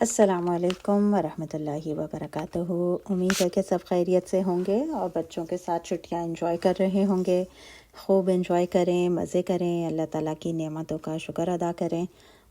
السلام علیکم ورحمۃ اللہ وبرکاتہ۔ امید ہے کہ سب خیریت سے ہوں گے اور بچوں کے ساتھ چھٹیاں انجوائے کر رہے ہوں گے۔ خوب انجوائے کریں، مزے کریں، اللہ تعالیٰ کی نعمتوں کا شکر ادا کریں۔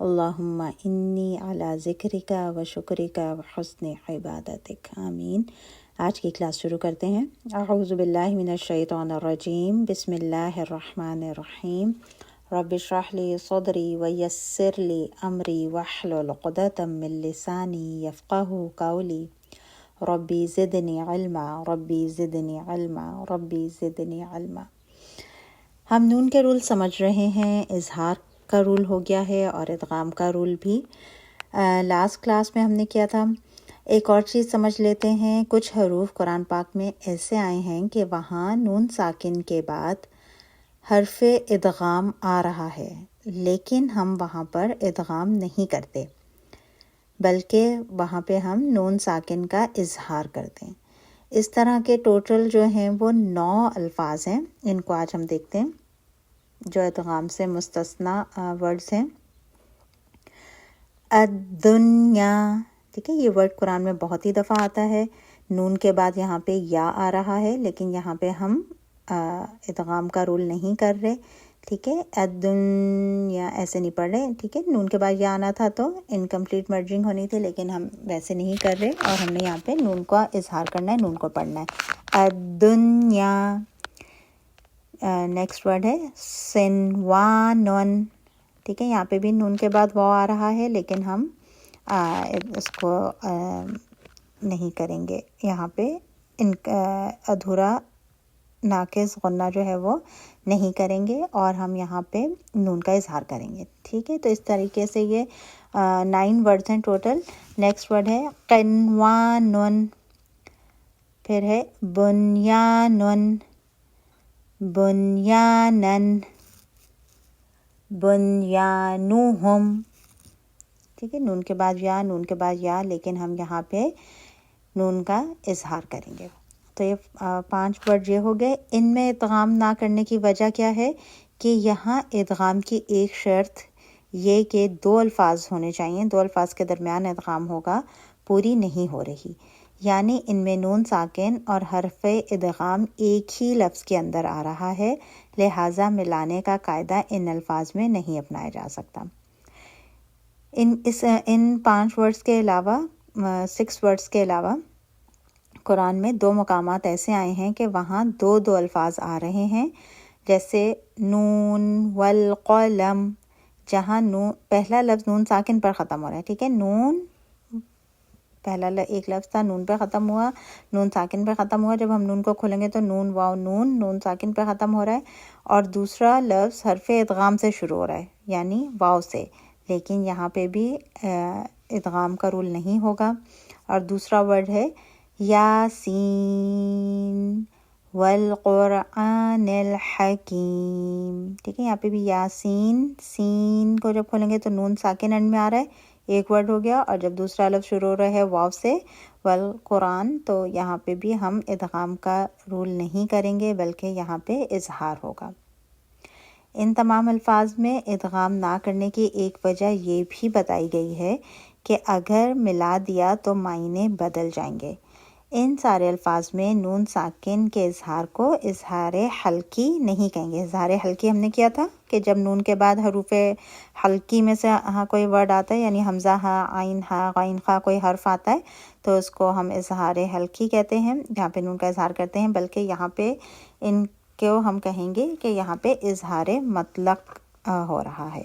اللہم انی علی ذکرک و شکرک و حسن عبادتک، آمین۔ آج کی کلاس شروع کرتے ہیں۔ اعوذ باللہ من الشیطان الرجیم، بسم اللہ الرحمن الرحیم۔ رب اشرح لی صدری ویسر لی امری واحلل عقدۃ من لسانی یفقہوا قولی ربی زدنی علما ربی زدنی علما ربی زدنی علما۔ ہم نون کے رول سمجھ رہے ہیں، اظہار کا رول ہو گیا ہے اور ادغام کا رول بھی لاسٹ کلاس میں ہم نے کیا تھا۔ ایک اور چیز سمجھ لیتے ہیں، کچھ حروف قرآن پاک میں ایسے آئے ہیں کہ وہاں نون ساکن کے بعد حرف ادغام آ رہا ہے، لیکن ہم وہاں پر ادغام نہیں کرتے، بلکہ وہاں پہ ہم نون ساکن کا اظہار کرتے ہیں۔ اس طرح کے ٹوٹل جو ہیں وہ 9 الفاظ ہیں، ان کو آج ہم دیکھتے ہیں جو ادغام سے مستثنی ورڈز ہیں۔ الدنیا، ٹھیک ہے، یہ ورڈ قرآن میں بہت ہی دفعہ آتا ہے۔ نون کے بعد یہاں پہ یا آ رہا ہے، لیکن یہاں پہ ہم ادغام کا رول نہیں کر رہے، ٹھیک ہے۔ الدنیا ایسے نہیں پڑھ رہے، ٹھیک ہے۔ نون کے بعد یا آنا تھا تو انکمپلیٹ مرجنگ ہونی تھی، لیکن ہم ویسے نہیں کر رہے اور ہم نے یہاں پہ نون کا اظہار کرنا ہے، نون کو پڑھنا ہے۔ الدنیا۔ نیکسٹ ورڈ ہے سنوانن، ٹھیک ہے۔ یہاں پہ بھی نون کے بعد واو آ رہا ہے، لیکن ہم اس کو نہیں کریں گے، یہاں پہ ادھورا ناقص غنہ جو ہے وہ نہیں کریں گے اور ہم یہاں پہ نون کا اظہار کریں گے، ٹھیک ہے۔ تو اس طریقے سے یہ 9 ورڈز ہیں ٹوٹل۔ نیکسٹ ورڈ ہے قنوانن، پھر ہے بنیانن، بنیانن، بنیانوہم، ٹھیک ہے۔ نون کے بعد یا، نون کے بعد یا، لیکن ہم یہاں پہ نون کا اظہار کریں گے۔ تو یہ 5 ورڈ یہ ہو گئے۔ ان میں ادغام نہ کرنے کی وجہ کیا ہے کہ یہاں ادغام کی ایک شرط یہ کہ 2 الفاظ ہونے چاہیے، 2 الفاظ کے درمیان ادغام ہوگا، پوری نہیں ہو رہی، یعنی ان میں نون ساکن اور حرف ادغام ایک ہی لفظ کے اندر آ رہا ہے، لہٰذا ملانے کا قاعدہ ان الفاظ میں نہیں اپنایا جا سکتا۔ ان 5 ورڈز کے علاوہ 6 ورڈز کے علاوہ قرآن میں 2 مقامات ایسے آئے ہیں کہ وہاں 2 الفاظ آ رہے ہیں، جیسے نون والقلم، جہاں نون پہلا لفظ نون ساکن پر ختم ہو رہا ہے، ٹھیک ہے۔ نون پہلا ایک لفظ تھا، نون پہ ختم ہوا، نون ساکن پہ ختم ہوا، جب ہم نون کو کھولیں گے تو نون واو نون، نون ساکن پہ ختم ہو رہا ہے، اور دوسرا لفظ حرف ادغام سے شروع ہو رہا ہے، یعنی واو سے، لیکن یہاں پہ بھی ادغام کا رول نہیں ہوگا۔ اور دوسرا ورڈ ہے یاسین والقرآن الحکیم، ٹھیک ہے۔ یہاں پہ بھی یاسین، سین کو جب کھولیں گے تو نون ساکن اینڈ میں آ رہا ہے، ایک ورڈ ہو گیا، اور جب دوسرا لفظ شروع ہو رہا ہے واو سے، والقرآن، تو یہاں پہ بھی ہم ادغام کا رول نہیں کریں گے، بلکہ یہاں پہ اظہار ہوگا۔ ان تمام الفاظ میں ادغام نہ کرنے کی ایک وجہ یہ بھی بتائی گئی ہے کہ اگر ملا دیا تو معنی بدل جائیں گے۔ ان سارے الفاظ میں نون ساکن کے اظہار کو اظہار حلقی نہیں کہیں گے۔ اظہار حلقی ہم نے کیا تھا کہ جب نون کے بعد حروف حلقی میں سے کوئی ورڈ آتا ہے، یعنی حمزہ ہا، عین ہا، غین خا، کوئی حرف آتا ہے تو اس کو ہم اظہار حلقی کہتے ہیں، جہاں پہ نون کا اظہار کرتے ہیں، بلکہ یہاں پہ ان کو ہم کہیں گے کہ یہاں پہ اظہار مطلق ہو رہا ہے،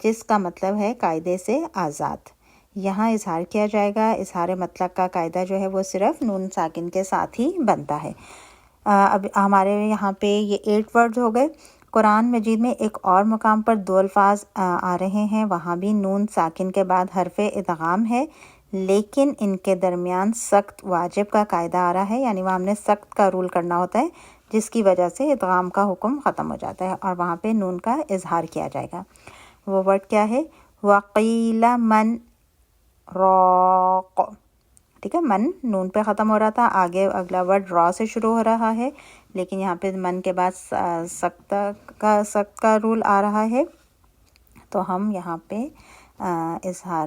جس کا مطلب ہے قاعدے سے آزاد۔ یہاں اظہار کیا جائے گا، اظہار مطلق کا قاعدہ جو ہے وہ صرف نون ساکن کے ساتھ ہی بنتا ہے۔ اب ہمارے یہاں پہ یہ 8 ورڈز ہو گئے۔ قرآن مجید میں ایک اور مقام پر 2 الفاظ آ رہے ہیں، وہاں بھی نون ساکن کے بعد حرف ادغام ہے، لیکن ان کے درمیان سخت واجب کا قاعدہ آ رہا ہے، یعنی وہاں ہم نے سخت کا رول کرنا ہوتا ہے، جس کی وجہ سے ادغام کا حکم ختم ہو جاتا ہے اور وہاں پہ نون کا اظہار کیا جائے گا۔ وہ ورڈ کیا ہے؟ وَقِيلَ مَنْ راق، ٹھیک ہے۔ من نون پہ ختم ہو رہا تھا، آگے اگلا ورڈ را سے شروع ہو رہا ہے، لیکن یہاں پہ من کے بعد سخت کا رول آ رہا ہے، تو ہم یہاں پہ اظہار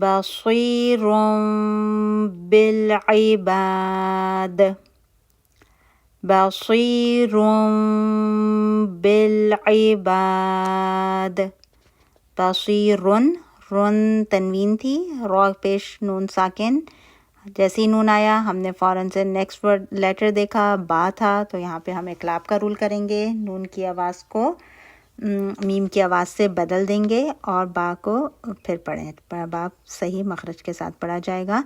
بصير بالعباد بصير بالعباد بصير رن تنوین تھی را پیش نون ساکن جیسے ہی نون آیا ہم نے فوراً سے نیکسٹ ورڈ لیٹر دیکھا با تھا تو یہاں پہ ہم اقلاب کا رول کریں گے نون کی آواز کو میم کی آواز سے بدل دیں گے اور با کو پھر پڑھیں با صحیح مخرج کے ساتھ پڑھا جائے گا.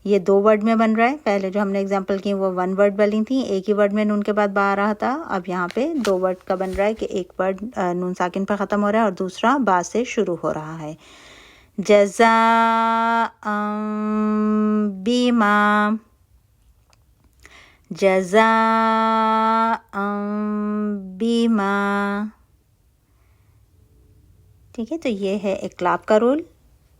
یہ 2 ورڈ میں بن رہا ہے. پہلے جو ہم نے اگزامپل کی وہ 1 ورڈ والی تھیں ایک ہی ورڈ میں نون کے بعد با آ رہا تھا. اب یہاں پہ 2 ورڈ کا بن رہا ہے کہ ایک ورڈ نون ساکن پہ ختم ہو رہا ہے اور دوسرا با سے شروع ہو رہا ہے. جزاء بیما جزاء بیما. ٹھیک ہے تو یہ ہے اقلاب کا رول.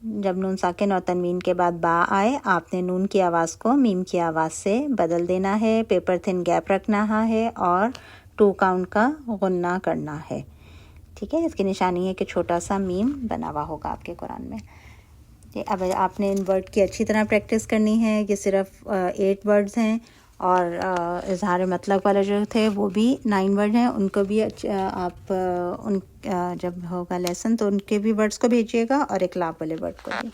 جب نون ساکن اور تنوین کے بعد با آئے آپ نے نون کی آواز کو میم کی آواز سے بدل دینا ہے. پیپر تھن گیپ رکھنا ہے اور 2 کاؤنٹ کا غنہ کرنا ہے. ٹھیک ہے اس کی نشانی ہے کہ چھوٹا سا میم بنا ہوا ہوگا آپ کے قرآن میں. اب آپ نے ان ورڈ کی اچھی طرح پریکٹس کرنی ہے. یہ صرف 8 ورڈز ہیں اور اظہار مطلب والا جو تھے وہ بھی 9 ورڈ ہیں. ان کو بھی آپ ان جب ہوگا لیسن تو ان کے بھی ورڈز کو بھیجیے گا اور اقلاب والے ورڈ کو بھی.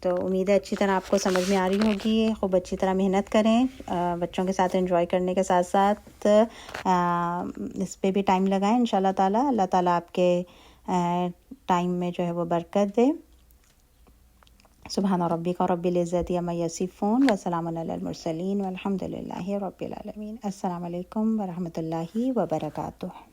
تو امید ہے اچھی طرح آپ کو سمجھ میں آ رہی ہوگی. خوب اچھی طرح محنت کریں. بچوں کے ساتھ انجوائے کرنے کے ساتھ ساتھ اس پہ بھی ٹائم لگائیں. انشاءاللہ تعالیٰ اللہ تعالیٰ آپ کے ٹائم میں جو ہے وہ برکت دے. سبحان ربک رب العزت عما یصفون وسلام علی المرسلین والحمد للہ رب العالمین. السلام علیکم ورحمۃ اللہ وبرکاتہ.